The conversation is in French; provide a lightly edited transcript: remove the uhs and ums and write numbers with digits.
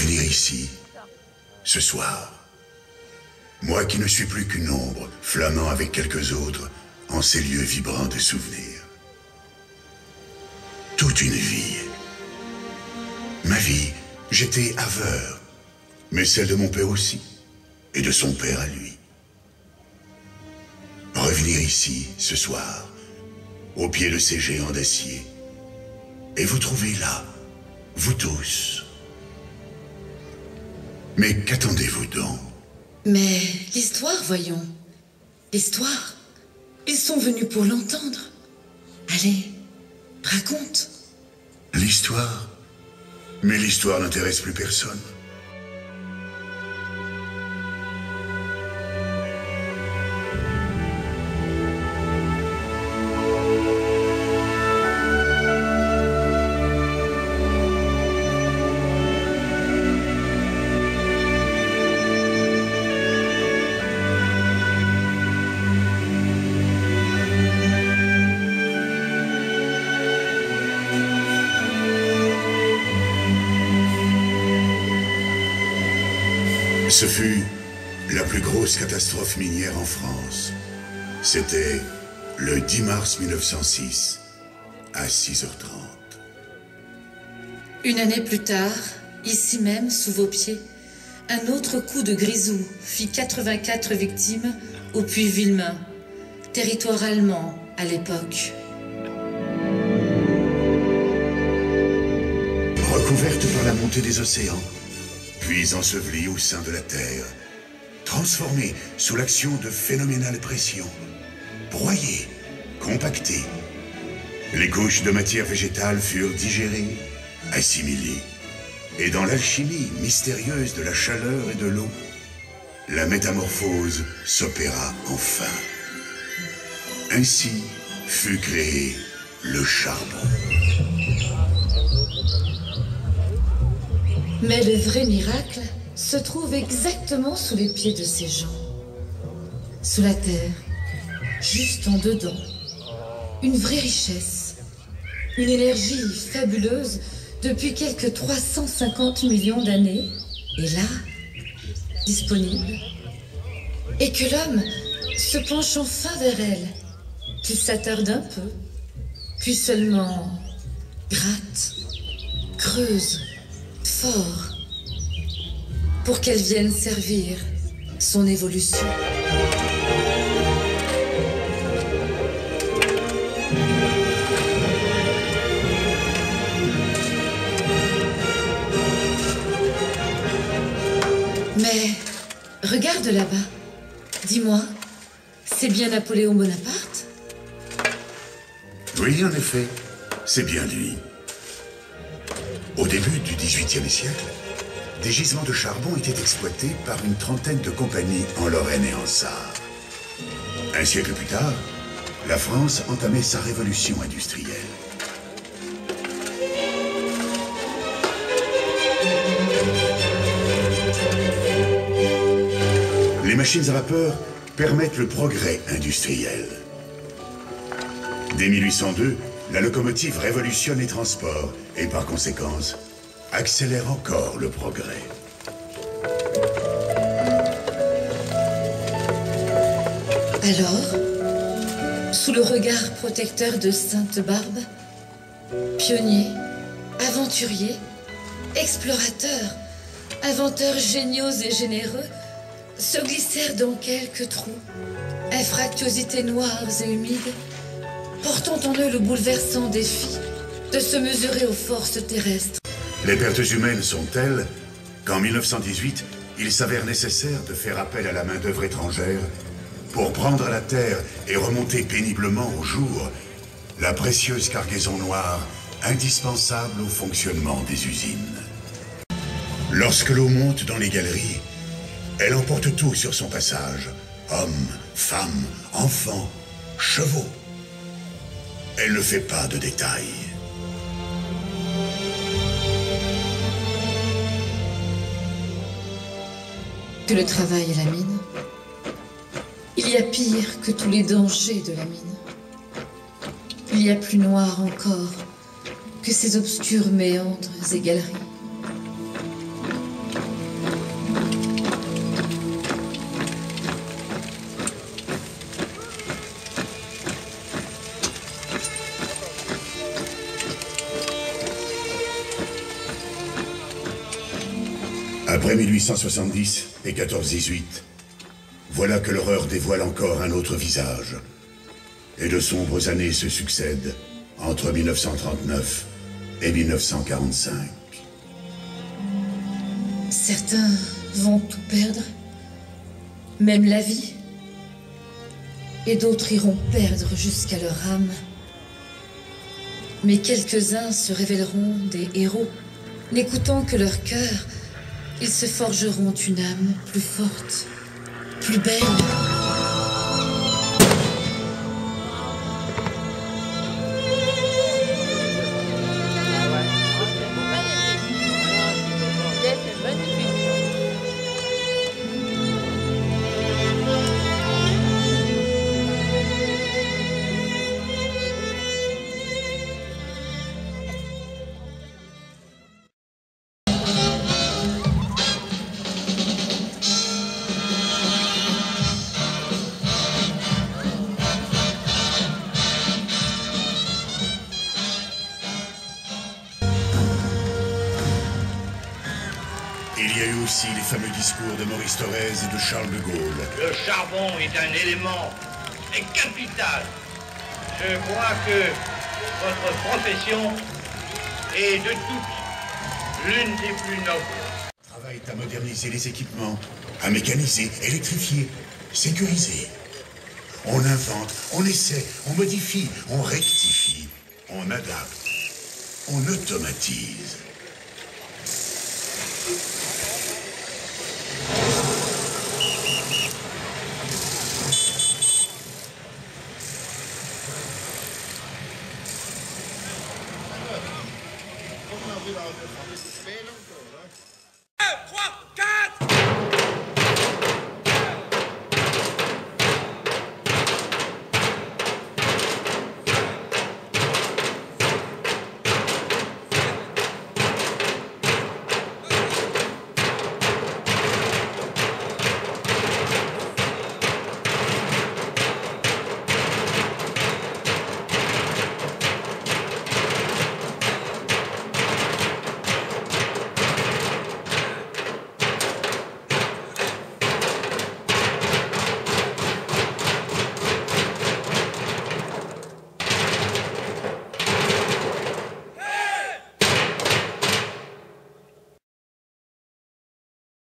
Revenir ici, ce soir. Moi qui ne suis plus qu'une ombre, flânant avec quelques autres, en ces lieux vibrants de souvenirs. Toute une vie. Ma vie, j'étais aveugle, mais celle de mon père aussi, et de son père à lui. Revenir ici, ce soir, au pied de ces géants d'acier, et vous trouver là, vous tous. Mais qu'attendez-vous donc? Mais l'histoire, voyons. L'histoire. Ils sont venus pour l'entendre. Allez, raconte. L'histoire? Mais l'histoire n'intéresse plus personne. Ce fut la plus grosse catastrophe minière en France. C'était le 10 mars 1906, à 6h30. Une année plus tard, ici même, sous vos pieds, un autre coup de grisou fit 84 victimes au puits Villemain, territoire allemand à l'époque. Recouverte par la montée des océans, puis ensevelie au sein de la terre, transformée sous l'action de phénoménales pressions, broyée, compactée. Les couches de matière végétale furent digérées, assimilées, et dans l'alchimie mystérieuse de la chaleur et de l'eau, la métamorphose s'opéra enfin. Ainsi fut créé le charbon. Mais le vrai miracle se trouve exactement sous les pieds de ces gens. Sous la terre, juste en dedans. Une vraie richesse. Une énergie fabuleuse depuis quelques 350 millions d'années. Et là, disponible. Et que l'homme se penche enfin vers elle. Qu'il s'attarde un peu. Puis seulement gratte, creuse. Fort, pour qu'elle vienne servir son évolution. Mais regarde là-bas. Dis-moi, c'est bien Napoléon Bonaparte? Oui, en effet, c'est bien lui. Au début du XVIIIe siècle, des gisements de charbon étaient exploités par une trentaine de compagnies en Lorraine et en Sarre. Un siècle plus tard, la France entamait sa révolution industrielle. Les machines à vapeur permettent le progrès industriel. Dès 1802, la locomotive révolutionne les transports et par conséquence, accélère encore le progrès. Alors, sous le regard protecteur de Sainte-Barbe, pionniers, aventuriers, explorateurs, inventeurs géniaux et généreux, se glissèrent dans quelques trous, infractuosités noires et humides, portant en eux le bouleversant défi de se mesurer aux forces terrestres. Les pertes humaines sont telles qu'en 1918, il s'avère nécessaire de faire appel à la main-d'œuvre étrangère pour prendre la terre et remonter péniblement au jour la précieuse cargaison noire indispensable au fonctionnement des usines. Lorsque l'eau monte dans les galeries, elle emporte tout sur son passage. Hommes, femmes, enfants, chevaux. Elle ne fait pas de détails. Que le travail à la mine, il y a pire que tous les dangers de la mine. Il y a plus noir encore que ces obscurs méandres et galeries. Après 1870 et 14-18, voilà que l'horreur dévoile encore un autre visage. Et de sombres années se succèdent entre 1939 et 1945. Certains vont tout perdre, même la vie. Et d'autres iront perdre jusqu'à leur âme. Mais quelques-uns se révéleront des héros. N'écoutant que leur cœur, ils se forgeront une âme plus forte, plus belle. Il y a eu aussi les fameux discours de Maurice Thorez et de Charles de Gaulle. Le charbon est un élément capital. Je crois que votre profession est de toutes l'une des plus nobles. Travaillent à moderniser les équipements, à mécaniser, électrifier, sécuriser. On invente, on essaie, on modifie, on rectifie, on adapte, on automatise.